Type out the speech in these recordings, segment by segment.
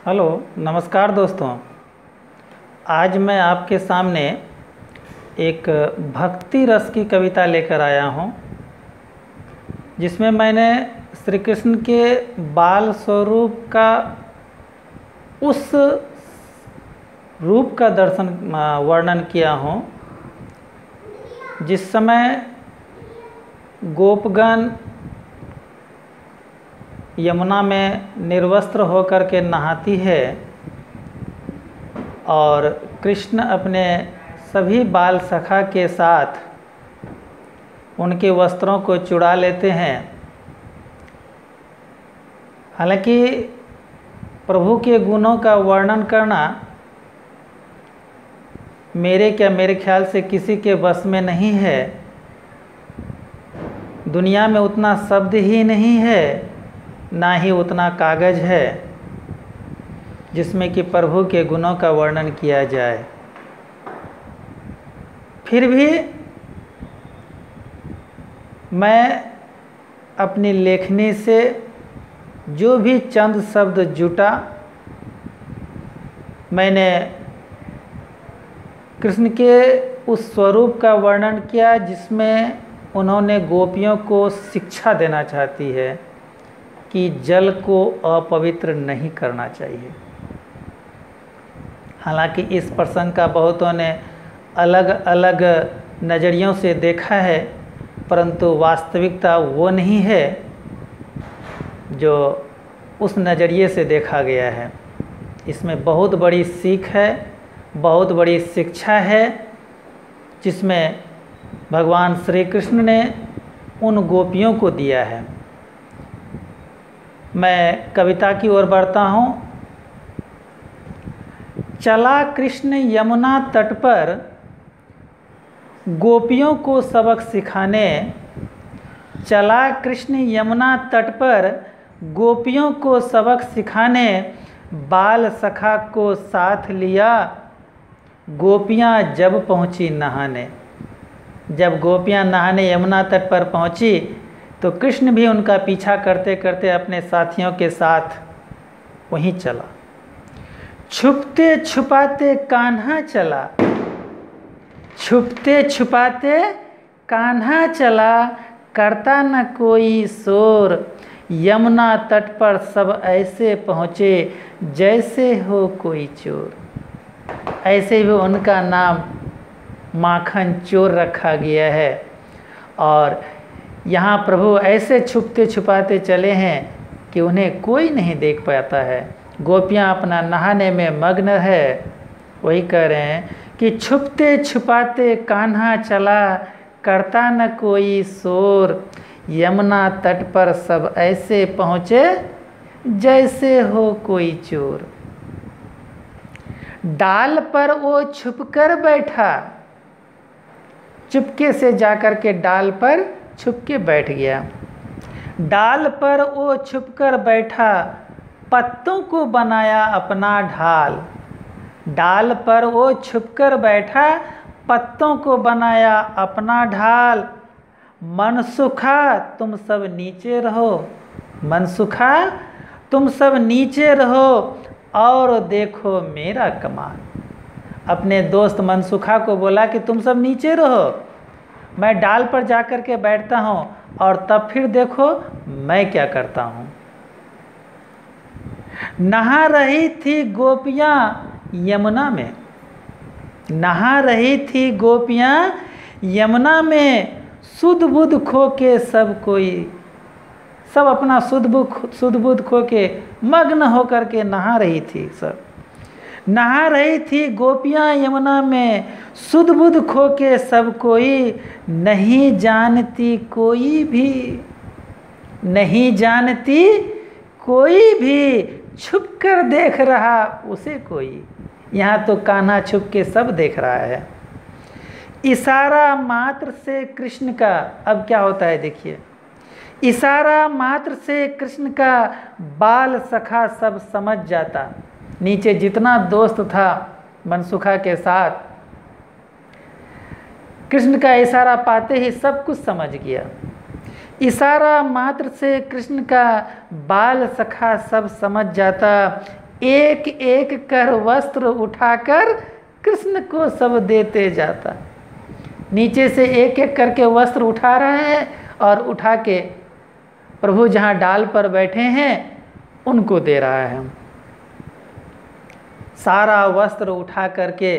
Hello, नमस्कार दोस्तों। आज मैं आपके सामने एक भक्ति रस की कविता लेकर आया हूँ, जिसमें मैंने श्री कृष्ण के बाल स्वरूप का उस रूप का वर्णन किया हूँ जिस समय गोपगण यमुना में निर्वस्त्र होकर के नहाती है और कृष्ण अपने सभी बाल सखा के साथ उनके वस्त्रों को चुरा लेते हैं। हालांकि प्रभु के गुणों का वर्णन करना मेरे ख्याल से किसी के बस में नहीं है। दुनिया में उतना शब्द ही नहीं है, ना ही उतना कागज है जिसमें कि प्रभु के गुणों का वर्णन किया जाए। फिर भी मैं अपनी लेखनी से जो भी चंद शब्द जुटा, मैंने कृष्ण के उस स्वरूप का वर्णन किया जिसमें उन्होंने गोपियों को शिक्षा देना चाहती है कि जल को अपवित्र नहीं करना चाहिए। हालांकि इस प्रसंग का बहुतों ने अलग अलग नज़रियों से देखा है, परंतु वास्तविकता वो नहीं है जो उस नज़रिए से देखा गया है। इसमें बहुत बड़ी सीख है, बहुत बड़ी शिक्षा है, जिसमें भगवान श्री कृष्ण ने उन गोपियों को दिया है। मैं कविता की ओर बढ़ता हूँ। चला कृष्ण यमुना तट पर गोपियों को सबक सिखाने, चला कृष्ण यमुना तट पर गोपियों को सबक सिखाने, बाल सखा को साथ लिया गोपियाँ जब पहुँची नहाने। जब गोपियाँ नहाने यमुना तट पर पहुँची तो कृष्ण भी उनका पीछा करते करते अपने साथियों के साथ वहीं चला। छुपते छुपाते कान्हा चला, छुपते छुपाते कान्हा चला, करता न कोई शोर, यमुना तट पर सब ऐसे पहुँचे जैसे हो कोई चोर। ऐसे भी उनका नाम माखन चोर रखा गया है। और यहाँ प्रभु ऐसे छुपते छुपाते चले हैं कि उन्हें कोई नहीं देख पाता है। गोपियाँ अपना नहाने में मग्न है। वही कह रहे हैं कि छुपते छुपाते कान्हा चला, करता न कोई शोर, यमुना तट पर सब ऐसे पहुँचे जैसे हो कोई चोर। डाल पर वो छुपकर बैठा, चुपके से जाकर के डाल पर छुप के बैठ गया। डाल पर वो छुपकर बैठा, पत्तों को बनाया अपना ढाल। डाल पर वो छुपकर बैठा, पत्तों को बनाया अपना ढाल। मन सुखा तुम सब नीचे रहो, मन सुखा तुम सब नीचे रहो और देखो मेरा कमाल। अपने दोस्त मनसुखा को बोला कि तुम सब नीचे रहो, मैं डाल पर जाकर के बैठता हूँ और तब फिर देखो मैं क्या करता हूँ। नहा रही थी गोपियाँ यमुना में, नहा रही थी गोपियाँ यमुना में, सुध बुध खो के सब अपना सुध बुध खो के मग्न होकर के नहा रही थी। सब नहा रही थी गोपियाँ यमुना में, सुध बुध खो के सब कोई, नहीं जानती कोई भी, नहीं जानती कोई भी, छुप कर देख रहा उसे कोई। यहाँ तो कान्हा छुप के सब देख रहा है। इशारा मात्र से कृष्ण का, अब क्या होता है देखिए, इशारा मात्र से कृष्ण का बाल सखा सब समझ जाता। नीचे जितना दोस्त था मनसुखा के साथ, कृष्ण का इशारा पाते ही सब कुछ समझ गया। इशारा मात्र से कृष्ण का बाल सखा सब समझ जाता, एक एक कर वस्त्र उठाकर कृष्ण को सब देते जाता। नीचे से एक एक करके वस्त्र उठा रहे हैं और उठा के प्रभु जहाँ डाल पर बैठे हैं उनको दे रहा है। सारा वस्त्र उठा करके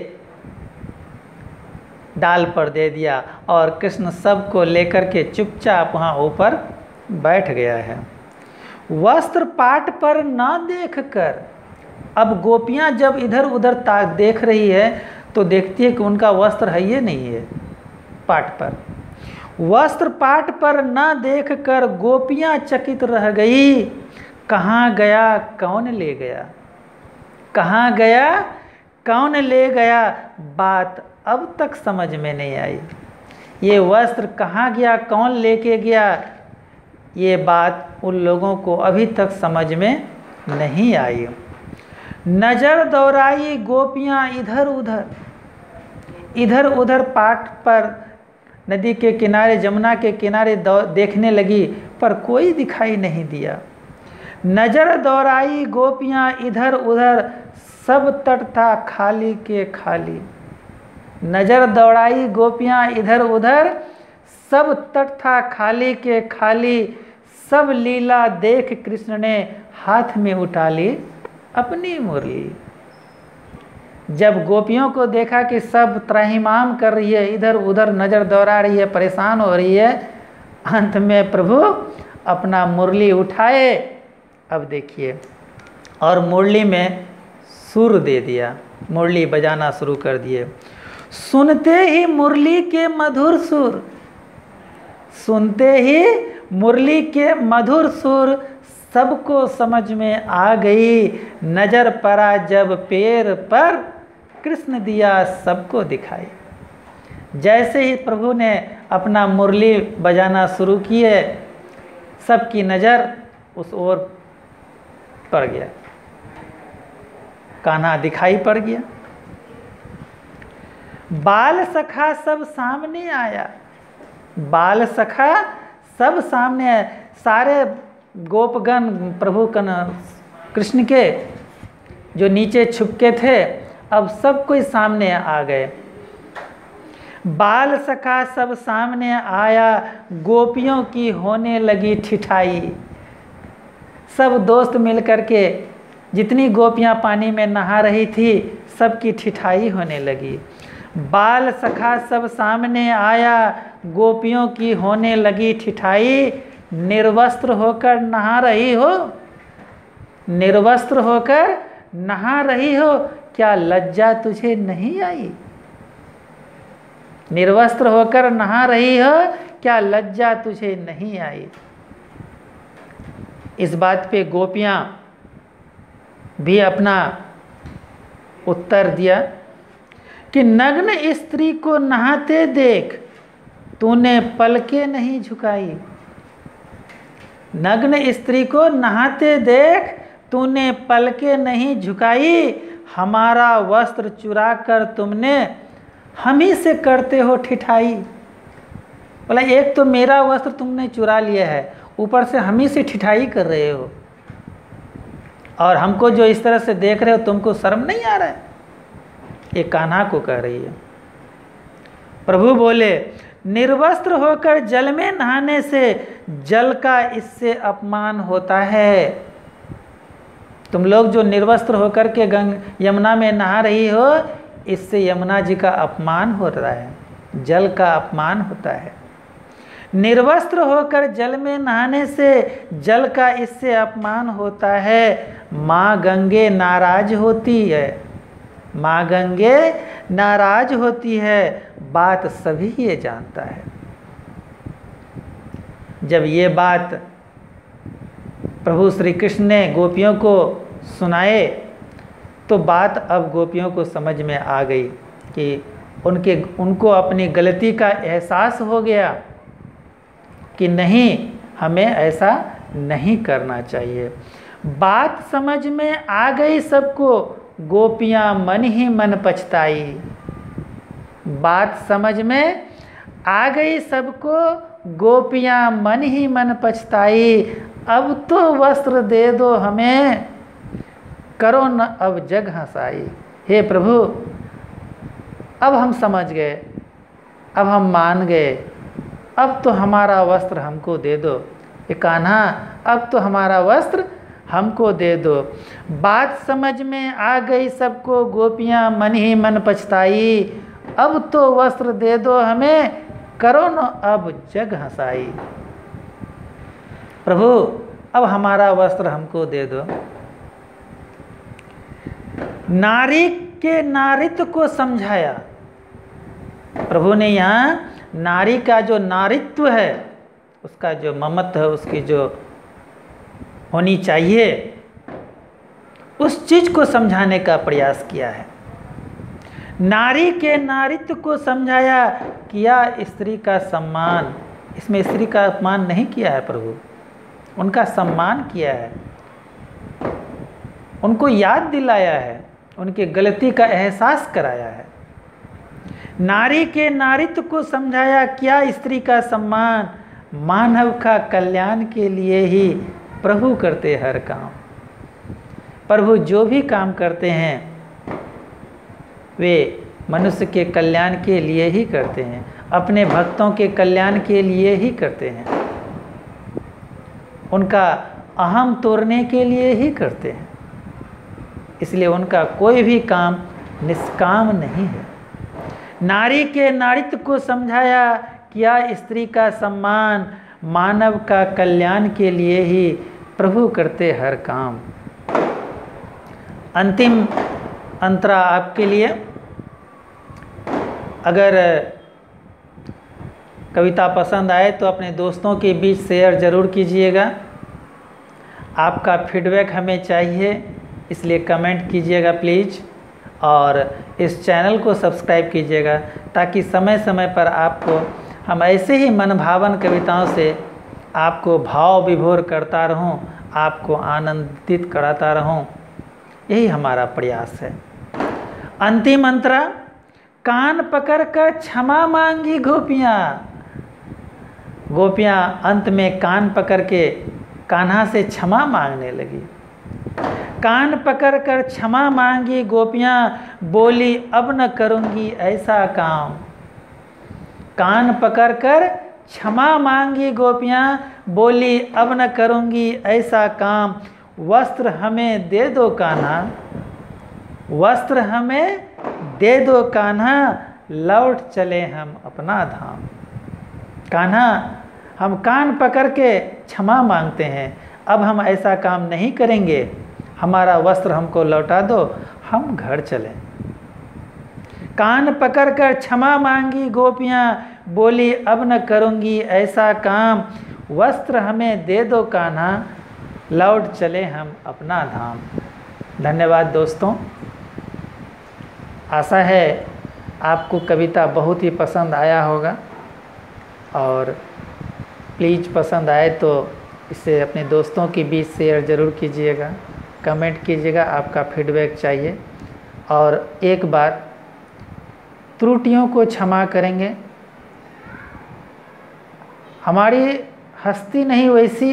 डाल पर दे दिया और कृष्ण सबको लेकर के चुपचाप वहाँ ऊपर बैठ गया है। वस्त्र पाट पर न देख कर, अब गोपियाँ जब इधर उधर देख रही है तो देखती है कि उनका वस्त्र है ये नहीं है पाट पर। वस्त्र पाट पर न देख कर गोपियाँ चकित रह गई। कहाँ गया कौन ले गया, कहाँ गया कौन ले गया, बात अब तक समझ में नहीं आई। ये वस्त्र कहाँ गया कौन लेके गया, ये बात उन लोगों को अभी तक समझ में नहीं आई। नज़र दौड़ाई गोपियाँ इधर उधर पाट पर, नदी के किनारे जमुना के किनारे देखने लगी पर कोई दिखाई नहीं दिया। नज़र दौड़ाई गोपियाँ इधर उधर, सब तट था खाली के खाली। नज़र दौड़ाई गोपियाँ इधर उधर, सब तट था खाली के खाली। सब लीला देख कृष्ण ने हाथ में उठा ली अपनी मुरली। जब गोपियों को देखा कि सब त्राहिमाम कर रही है, इधर उधर नज़र दौड़ा रही है, परेशान हो रही है, अंत में प्रभु अपना मुरली उठाए। अब देखिए, और मुरली में सुर दे दिया, मुरली बजाना शुरू कर दिए। सुनते ही मुरली के मधुर सुर, सुनते ही मुरली के मधुर सुर सबको समझ में आ गई। नज़र पड़ा जब पैर पर, कृष्ण दिया सबको दिखाई। जैसे ही प्रभु ने अपना मुरली बजाना शुरू किए, सबकी नज़र उस ओर पड़ गया, कान्हा दिखाई पड़ गया। बाल सखा सब सामने आया, बाल सखा सब सामने आया। सारे गोपगण प्रभु कृष्ण के जो नीचे छुपके थे, अब सब कोई सामने आ गए। बाल सखा सब सामने आया, गोपियों की होने लगी ठिठाई। सब दोस्त मिल करके, जितनी गोपियां पानी में नहा रही थी, सबकी ठिठाई होने लगी। बाल सखा सब सामने आया, गोपियों की होने लगी ठिठाई। निर्वस्त्र होकर नहा रही हो, निर्वस्त्र होकर नहा रही हो, क्या लज्जा तुझे नहीं आई? निर्वस्त्र होकर नहा रही हो, क्या लज्जा तुझे नहीं आई? इस बात पे गोपियां भी अपना उत्तर दिया कि नग्न स्त्री को नहाते देख तूने पलके नहीं झुकाई। नग्न स्त्री को नहाते देख तूने पलके नहीं झुकाई। हमारा वस्त्र चुरा कर तुमने हम ही से करते हो ठिठाई। बोला, एक तो मेरा वस्त्र तुमने चुरा लिया है, ऊपर से हम ही से ठिठाई कर रहे हो, और हमको जो इस तरह से देख रहे हो, तुमको शर्म नहीं आ रहा है? ये कान्हा को कह रही है। प्रभु बोले, निर्वस्त्र होकर जल में नहाने से जल का इससे अपमान होता है। तुम लोग जो निर्वस्त्र होकर के यमुना में नहा रही हो, इससे यमुना जी का अपमान हो रहा है, जल का अपमान होता है। निर्वस्त्र होकर जल में नहाने से जल का इससे अपमान होता है। माँ गंगे नाराज होती है, माँ गंगे नाराज होती है, बात सभी ये जानता है। जब ये बात प्रभु श्री कृष्ण ने गोपियों को सुनाए, तो बात अब गोपियों को समझ में आ गई कि उनको अपनी गलती का एहसास हो गया कि नहीं, हमें ऐसा नहीं करना चाहिए। बात समझ में आ गई सबको, गोपियाँ मन ही मन पछताई। बात समझ में आ गई सबको, गोपियाँ मन ही मन पछताई। अब तो वस्त्र दे दो हमें, करो न अब जग हंसाई। हे प्रभु, अब हम समझ गए, अब हम मान गए, अब तो हमारा वस्त्र हमको दे दो। ये कान्हा, अब तो हमारा वस्त्र हमको दे दो। बात समझ में आ गई सबको, गोपियाँ मन ही मन पछताई। अब तो वस्त्र दे दो हमें, करो न अब जग हंसाई। प्रभु, अब हमारा वस्त्र हमको दे दो। नारी के नारित्व को समझाया। प्रभु ने यहाँ नारी का जो नारित्व है, उसका जो ममत्व है, उसकी जो होनी चाहिए, उस चीज को समझाने का प्रयास किया है। नारी के नारित्व को समझाया, किया स्त्री का सम्मान। इसमें स्त्री का अपमान नहीं किया है प्रभु, उनका सम्मान किया है, उनको याद दिलाया है, उनकी गलती का एहसास कराया है। नारी के नारित्व को समझाया, किया स्त्री का सम्मान। मानव का कल्याण के लिए ही प्रभु करते हर काम। प्रभु जो भी काम करते हैं वे मनुष्य के कल्याण के लिए ही करते हैं, अपने भक्तों के कल्याण के लिए ही करते हैं, उनका अहम तोड़ने के लिए ही करते हैं। इसलिए उनका कोई भी काम निष्काम नहीं है। नारी के नारित्व को समझाया, किया स्त्री का सम्मान। मानव का कल्याण के लिए ही प्रभु करते हर काम। अंतिम अंतरा आपके लिए, अगर कविता पसंद आए तो अपने दोस्तों के बीच शेयर ज़रूर कीजिएगा। आपका फीडबैक हमें चाहिए, इसलिए कमेंट कीजिएगा प्लीज़, और इस चैनल को सब्सक्राइब कीजिएगा ताकि समय समय पर आपको हम ऐसे ही मनभावन कविताओं से आपको भाव विभोर करता रहूं, आपको आनंदित कराता रहूं। यही हमारा प्रयास है। अंतिम अंतरा, कान पकड़कर क्षमा मांगी गोपियाँ। गोपियाँ अंत में कान पकड़ के कान्हा से क्षमा मांगने लगी। कान पकड़कर क्षमा मांगी गोपियाँ, बोली अब न करूँगी ऐसा काम। कान पकड़कर क्षमा मांगी गोपियाँ, बोली अब न करूँगी ऐसा काम। वस्त्र हमें दे दो कान्हा, वस्त्र हमें दे दो कान्हा, लौट चले हम अपना धाम। कान्हा, हम कान पकड़ के क्षमा मांगते हैं, अब हम ऐसा काम नहीं करेंगे, हमारा वस्त्र हमको लौटा दो, हम घर चलें। कान पकड़कर क्षमा मांगी गोपियाँ, बोली अब न करूँगी ऐसा काम। वस्त्र हमें दे दो कान्हा, लौट चले हम अपना धाम। धन्यवाद दोस्तों। आशा है आपको कविता बहुत ही पसंद आया होगा, और प्लीज़ पसंद आए तो इसे अपने दोस्तों के बीच शेयर ज़रूर कीजिएगा, कमेंट कीजिएगा, आपका फीडबैक चाहिए। और एक बात, त्रुटियों को क्षमा करेंगे। हमारी हस्ती नहीं वैसी,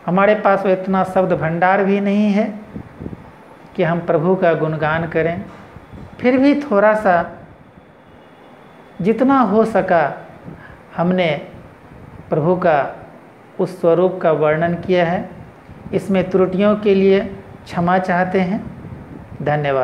हमारे पास वो इतना शब्द भंडार भी नहीं है कि हम प्रभु का गुणगान करें। फिर भी थोड़ा सा जितना हो सका हमने प्रभु का उस स्वरूप का वर्णन किया है। इसमें त्रुटियों के लिए क्षमा चाहते हैं। धन्यवाद।